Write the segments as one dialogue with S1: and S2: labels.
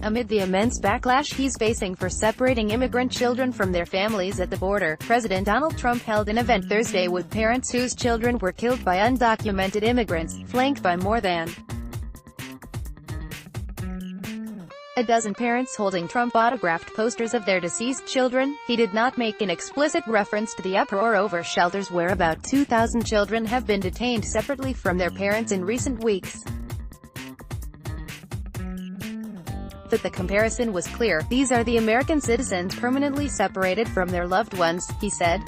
S1: Amid the immense backlash he's facing for separating immigrant children from their families at the border, President Donald Trump held an event Thursday with parents whose children were killed by undocumented immigrants, flanked by more than a dozen parents holding Trump autographed posters of their deceased children. He did not make an explicit reference to the uproar over shelters where about 2,000 children have been detained separately from their parents in recent weeks. But the comparison was clear. These are the American citizens permanently separated from their loved ones, he said.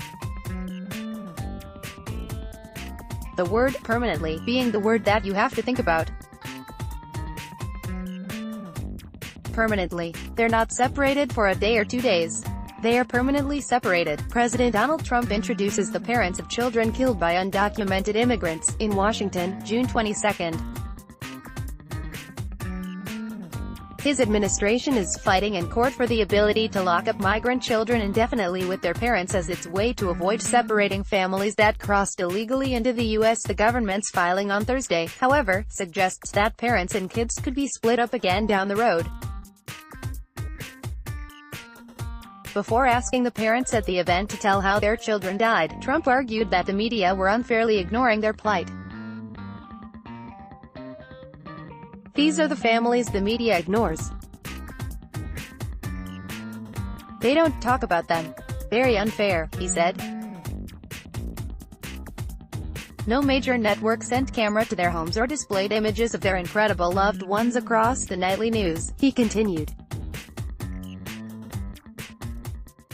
S1: The word permanently being the word that you have to think about. Permanently. They're not separated for a day or 2 days. They are permanently separated. President Donald Trump introduces the parents of children killed by undocumented immigrants, in Washington, June 22. His administration is fighting in court for the ability to lock up migrant children indefinitely with their parents as its way to avoid separating families that crossed illegally into the U.S. The government's filing on Thursday, however, suggests that parents and kids could be split up again down the road. Before asking the parents at the event to tell how their children died, Trump argued that the media were unfairly ignoring their plight. These are the families the media ignores. They don't talk about them. Very unfair, he said. No major network sent camera to their homes or displayed images of their incredible loved ones across the nightly news, he continued.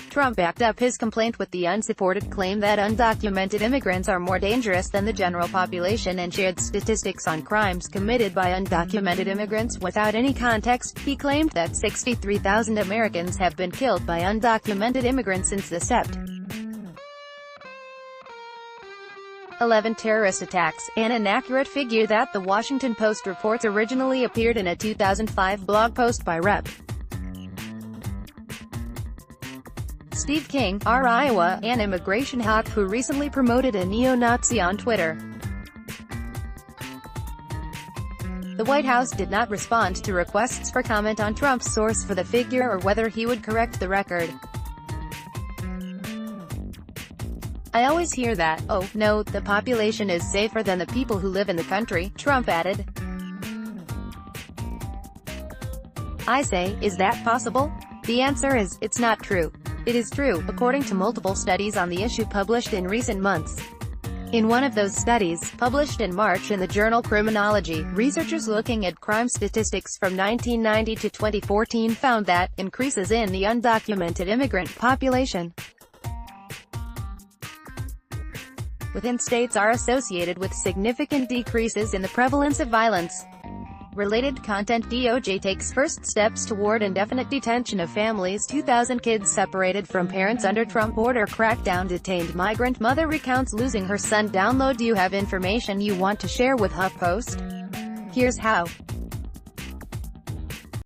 S1: Trump backed up his complaint with the unsupported claim that undocumented immigrants are more dangerous than the general population and shared statistics on crimes committed by undocumented immigrants without any context. He claimed that 63,000 Americans have been killed by undocumented immigrants since the Sept. 11 terrorist attacks, an inaccurate figure that The Washington Post reports originally appeared in a 2005 blog post by Rep. Steve King, Iowa, an immigration hawk who recently promoted a neo-Nazi on Twitter. The White House did not respond to requests for comment on Trump's source for the figure or whether he would correct the record. I always hear that, oh, no, the population is safer than the people who live in the country, Trump added. I say, is that possible? The answer is, it's not true. It is true, according to multiple studies on the issue published in recent months. In one of those studies, published in March in the journal Criminology, researchers looking at crime statistics from 1990 to 2014 found that increases in the undocumented immigrant population within states are associated with significant decreases in the prevalence of violence. Related content. DOJ takes first steps toward indefinite detention of families. 2,000 kids separated from parents under Trump order crackdown. Detained migrant mother recounts losing her son. Download. Do you have information you want to share with HuffPost? Here's how.